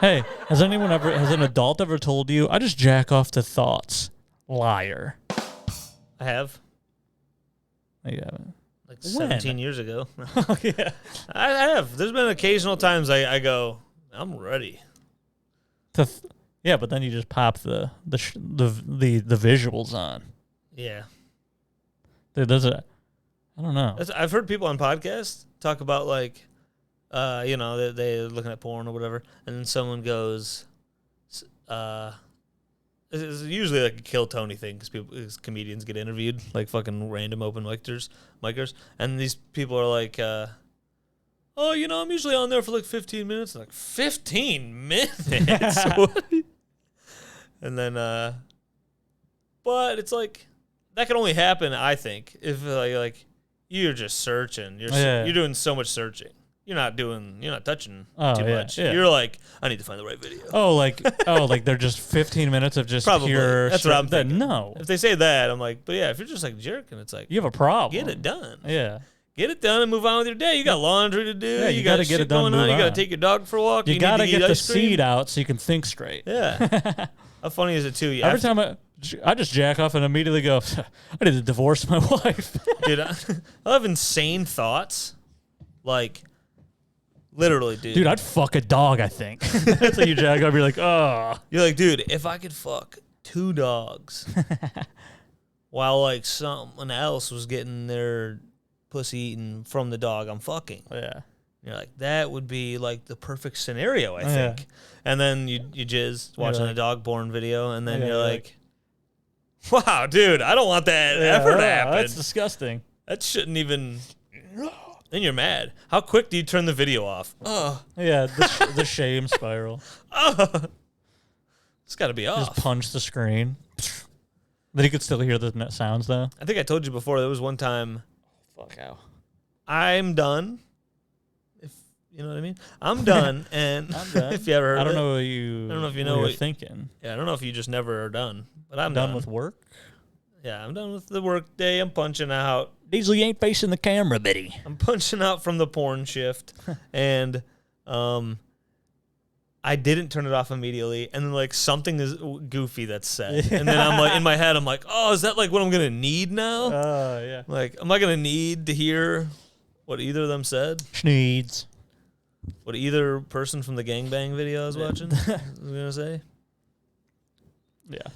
Hey, has an adult ever told you, I just jack off to thoughts? Liar. I have. No, you haven't. Like 17 years ago. Oh, yeah. I have. There's been occasional times I go, I'm ready. Yeah, but then you just pop the visuals on. Yeah. Dude, I don't know. I've heard people on podcasts talk about like, they're looking at porn or whatever, and then someone goes, it's usually like a Kill Tony thing because comedians get interviewed, like fucking random open micers, and these people are like, I'm usually on there for like 15 minutes. I'm like, 15 minutes? And then, but it's like, that can only happen, I think, if like you're just searching. You're doing so much searching. You're not touching too much. Yeah. You're like, I need to find the right video. Like they're just 15 minutes of just Probably. pure. That's what I'm thinking. No. If they say that, I'm like, but yeah, if you're just like jerking, it's like, you have a problem. Get it done. Yeah. Get it done and move on with your day. You got laundry to do. Yeah, you got got to get it done. Going on. You got to take your dog for a walk. You got to get the seed seed out so you can think straight. Yeah. How funny is it too? Every time I just jack off and immediately go, I need to divorce my wife. Dude, I have insane thoughts. Like, literally, dude. Dude, I'd fuck a dog, I think. That's how you jack off. You're like, oh. You're like, dude, if I could fuck 2 dogs while, like, someone else was getting their pussy eaten from the dog I'm fucking. Yeah. You're like, that would be, like, the perfect scenario, I think. Yeah. And then you jizz watching a dog porn video, and then you're like, wow, dude, I don't want that ever to happen. That's disgusting. That shouldn't even... Then you're mad. How quick do you turn the video off? Yeah, the shame spiral. It's got to be off. Just punch the screen. Then you could still hear the sounds, though. I think I told you before, there was one time... Fuck how. I'm done. If you know what I mean? I'm done. And I'm done. If you ever heard I don't it, know if you know what you're thinking. Yeah, I don't know if you just never are done. But I'm done with work? Yeah, I'm done with the work day. I'm punching out. Diesel, you ain't facing the camera, Biddy. I'm punching out from the porn shift. And I didn't turn it off immediately. And then, like, something is goofy that's said. And then I'm like, in my head, I'm like, oh, is that like what I'm going to need now? Yeah. Like, am I going to need to hear what either of them said? Schneeds. What either person from the gangbang video I was watching was going to say? Yeah.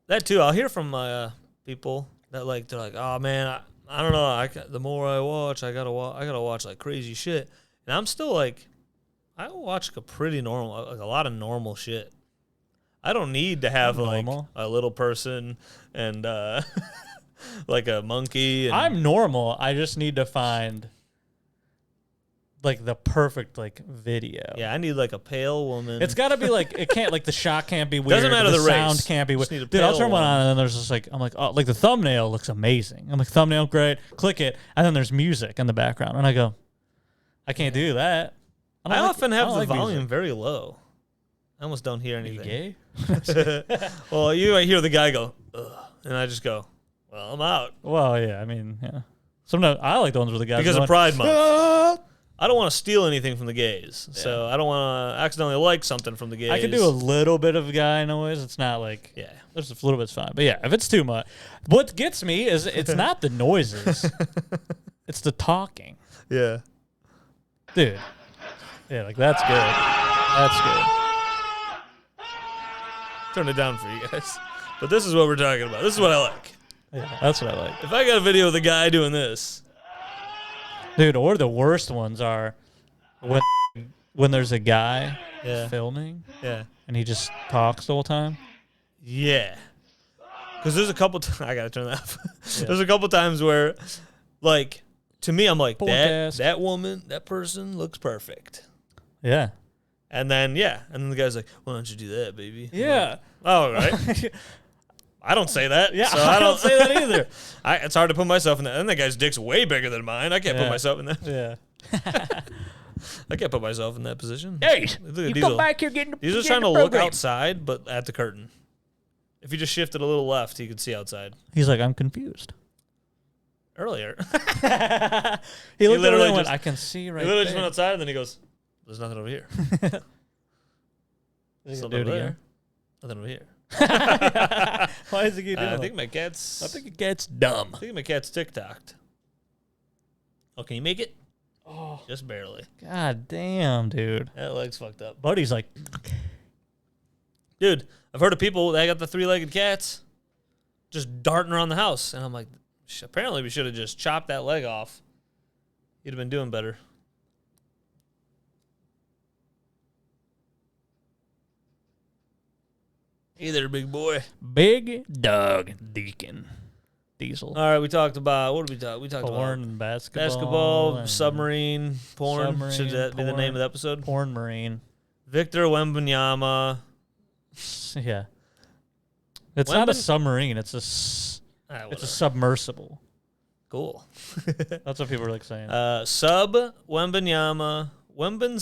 That too, I'll hear from my people that like they're like, oh man, I don't know. The more I watch, I gotta watch like crazy shit, and I'm still like, I watch like a pretty normal, like a lot of normal shit. I don't need to have like a little person and like a monkey. And I'm normal. I just need to find like the perfect like video. Yeah, I need like a pale woman. It's got to be like, it can't, like the shot can't be weird. Doesn't matter the sound race. Can't be weird. Just need a Dude, I'll pale turn one one. on and then there's just like, I'm like, oh, like the thumbnail looks amazing. I'm like, thumbnail, great. Click it. And then there's music in the background. And I go, I can't do that. I often have the like volume music. very low. I almost don't hear Are you anything. gay? Well, I hear the guy go, ugh, and I just go, well, I'm out. Well, yeah, I mean, yeah. Sometimes I like the ones where the guys Because are of going, Pride Month. "Ah!" I don't want to steal anything from the gays, so I don't want to accidentally like something from the gays. I can do a little bit of guy noise. It's not like, Yeah. there's a little bit's fine. But yeah, if it's too much, what gets me is it's not the noises, it's the talking. Yeah. Dude. Yeah, like that's good. That's good. Turn it down for you guys. But this is what we're talking about. This is what I like. Yeah, that's what I like. If I got a video of the guy doing this. Dude, or the worst ones are when there's a guy Yeah. filming Yeah. and he just talks the whole time. Yeah. Because there's a couple I got to turn that off. There's a couple times where, like, to me, I'm like, Podcast. that woman, that person looks perfect. Yeah. And then, and then the guy's like, why don't you do that, baby? I'm Yeah. like, all right. I don't say that. Yeah, so I don't say that either. It's hard to put myself in that. And that guy's dick's way bigger than mine. I can't put myself in that. Yeah. I can't put myself in that position. Hey, Look at you Diesel. come back here getting the He's just trying to look outside, but at the curtain. If he just shifted a little left, he could see outside. He's like, I'm confused. Earlier. He looked over literally and went, just- I can see right He literally there. just went outside, and then he goes, there's nothing over here. Is he Still gonna do it over again? there. Nothing over here. Why is he keep doing I that? think my cat's... I think it gets dumb. I think my cat's TikToked. Oh, can you make it? Oh, Just barely. God damn, dude. That leg's fucked up. Buddy's like, Dude, I've heard of people that got the three-legged cats just darting around the house. And I'm like, apparently we should have just chopped that leg off. He'd have been doing better. Hey there, big boy. Big Doug Deacon. Diesel. All right, we talked about, what did we talk? We talked Porn about and basketball. basketball, and submarine, porn. submarine, Should that be the name porn. of the episode? Porn Marine. Victor Wembanyama. Yeah. It's not a Wemben- submarine. It's a Whatever. submersible. Cool. That's what people are like saying. Sub Wembanyama. Wemben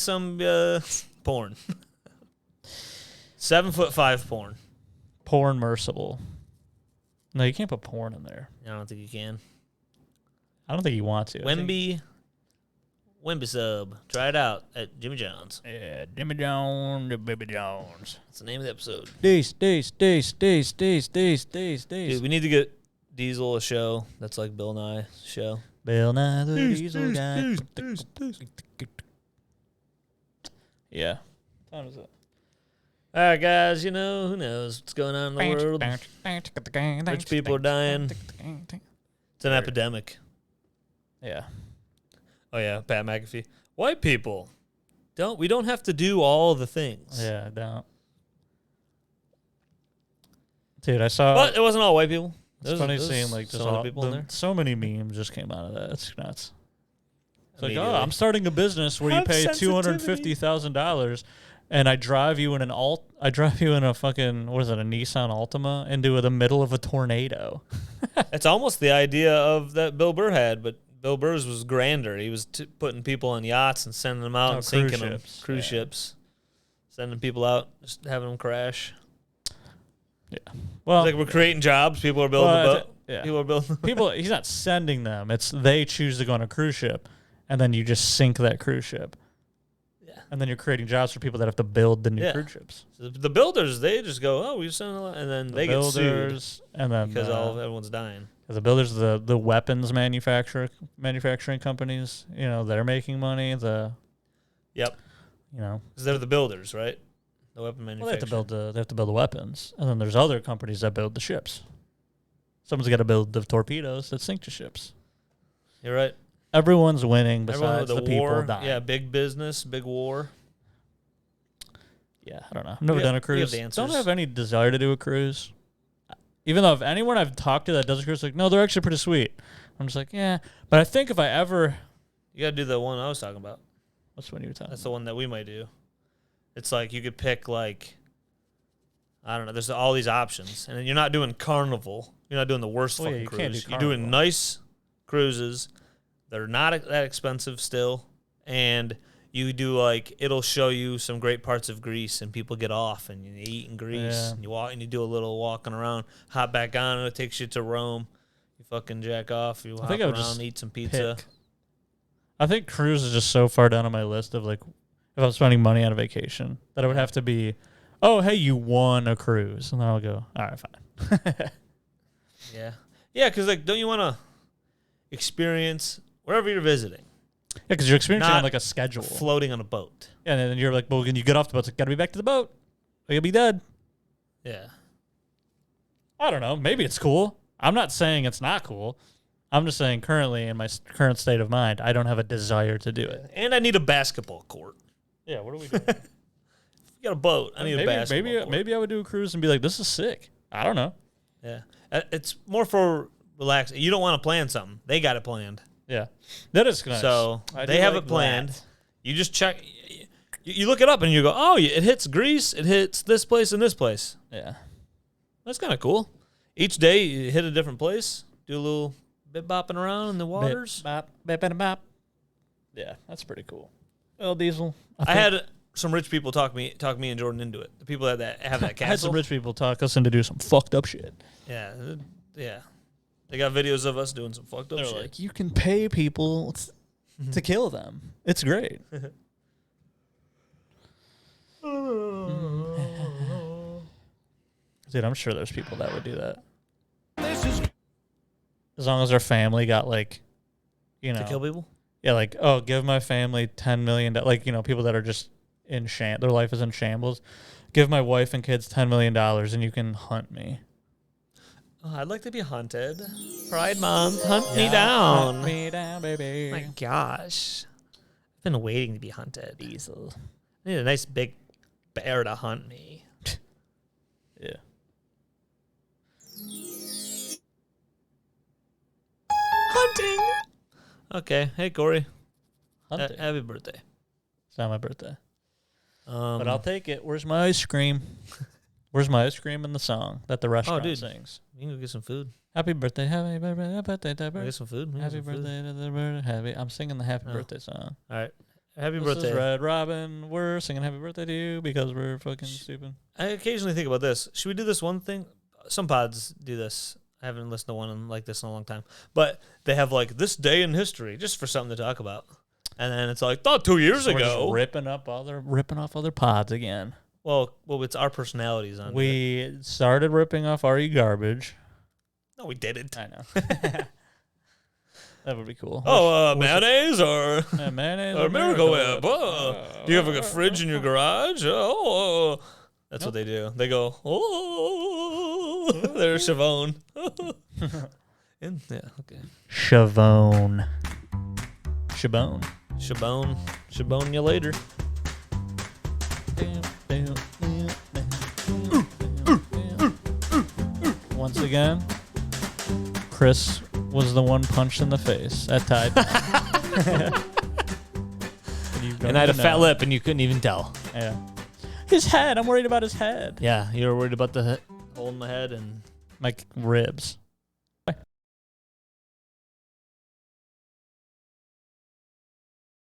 porn. 7'5" porn. Porn mercible. No, you can't put porn in there. I don't think you can. I don't think you want to. I think- Wemby sub. Try it out at Jimmy John's. Yeah, Jimmy Jones, the Baby Jones. That's the name of the episode. Days. Dude, we need to get Diesel a show that's like Bill Nye show. Bill Nye the Diesel Guy. Yeah. What time is it? All right, guys, who knows what's going on in the world? Rich people are dying. It's an epidemic. Yeah. Oh, yeah, Pat McAfee. White people, we don't have to do all the things. Yeah, I don't. Dude, I saw. But it wasn't all white people. It's funny seeing like just some other all, people in there. so many memes just came out of that. It's nuts. It's like, Immediately. oh, I'm starting a business where you Have pay sensitivity. $250,000, and I drive you in a fucking a Nissan Altima into the middle of a tornado. It's almost the idea of that Bill Burr had, but Bill Burr's was grander. He was putting people on yachts and sending them out Oh, and cruise sinking ships. them. Cruise Yeah. ships. Sending people out, just having them crash. Well, It's like we're creating jobs. People are building well, a boat. yeah. People are building. He's not sending them. It's they choose to go on a cruise ship, and then you just sink that cruise ship. Yeah. And then you're creating jobs for people that have to build the new Yeah. cruise ships. So the builders, they just go, oh, we send a lot, and then they get sued Builders, and then because everyone's dying. the builders, the weapons manufacturing companies, they're making money. Yep, Well, because they're the builders, right? The weapon they manufacturer. have to build the weapons, and then there's other companies that build the ships. Someone's got to build the torpedoes that sink the ships. You're right. Everyone's winning Everyone besides with the war, people dying. yeah, big business, big war. Yeah, I don't know. I've never We done a have cruise. the Don't answers. have any desire to do a cruise. Even though if anyone I've talked to that does a cruise, like, no, they're actually pretty sweet. I'm just like, yeah. But I think if I ever, You got to do the one I was talking about. what's the one you were talking That's about? the one that we might do. It's like you could pick like, I don't know. There's all these options, and then you're not doing Carnival. You're not doing the worst Well, yeah, fucking you can't do cruise. You're doing Carnival. nice cruises. They're not that expensive still, and you do like it'll show you some great parts of Greece, and people get off and you eat in Greece, Yeah. and you walk and you do a little walking around, hop back on, and it takes you to Rome. You fucking jack off. You hop think I would around, just eat some pizza. Pick. I think cruise is just so far down on my list of like, if I was spending money on a vacation, that it would have to be, oh, hey, you won a cruise. And then I'll go, all right, fine. Yeah, yeah, because like, don't you want to experience wherever you're visiting? Yeah, because you're experiencing Not on like a schedule. Floating on a boat. And then you're like, well, when you get off the boat, it's like, got to be back to the boat. Or you'll be dead. Yeah. I don't know. Maybe it's cool. I'm not saying it's not cool. I'm just saying currently in my current state of mind, I don't have a desire to do it. And I need a basketball court. Yeah, what are we doing? If you got a boat, I need a basketball court. Maybe I would do a cruise and be like, this is sick. I don't know. Yeah. It's more for relaxing. You don't want to plan something. They got it planned. Yeah. That is nice. So I they do have like it planned. that. You just check. You look it up and you go, oh, it hits Greece. It hits this place and this place. Yeah. That's kind of cool. Each day you hit a different place, do a little bit bopping around in the waters. Bop, bop, bop, bop. Yeah, that's pretty cool. Well, Diesel. I had some rich people talk me and Jordan into it. The people that have that castle. I had some rich people talk us into do some fucked up shit. Yeah. They got videos of us doing some fucked up They're shit. like, you can pay people to kill them. It's great. Dude, I'm sure there's people that would do that. As long as their family got like, to kill people? Yeah, like, oh, give my family $10 million. Like, people that are just in their life is in shambles. Give my wife and kids $10 million and you can hunt me. Oh, I'd like to be hunted. Pride Month, hunt me down. Hunt me down, baby. My gosh. I've been waiting to be hunted. Diesel. I need a nice big bear to hunt me. Yeah. Hunting. Okay. Hey, Corey. Hunting. Happy birthday. It's not my birthday. But But I'll take it. Where's my ice cream? Where's my ice cream in the song that the restaurant sings? You can go get some food. Happy birthday, happy birthday, happy birthday, Go get some food. happy birthday to the birthday. I'm singing the happy Oh. birthday song. All right. Happy This birthday. is Red Robin. We're singing happy birthday to you because we're fucking stupid. I occasionally think about this. Should we do this one thing? Some pods do this. I haven't listened to one like this in a long time. But they have like this day in history just for something to talk about. And then it's like, 2 years So we're ago. just ripping off other pods again. Well, it's our personalities on it. We started ripping off RE garbage. No, we didn't. I know. That would be cool. Mayonnaise or Mayonnaise or Miracle Whip. Oh, do you have like a fridge in your garage? Oh, that's what they do. They go, oh, there's Siobhan. Yeah, okay. Shabone. Shabone you later. Once again, Chris was the one punched in the face at Tide. And I had a fat lip and you couldn't even tell. Yeah. His head. I'm worried about his head. Yeah, you were worried about the hole in my head and Like ribs.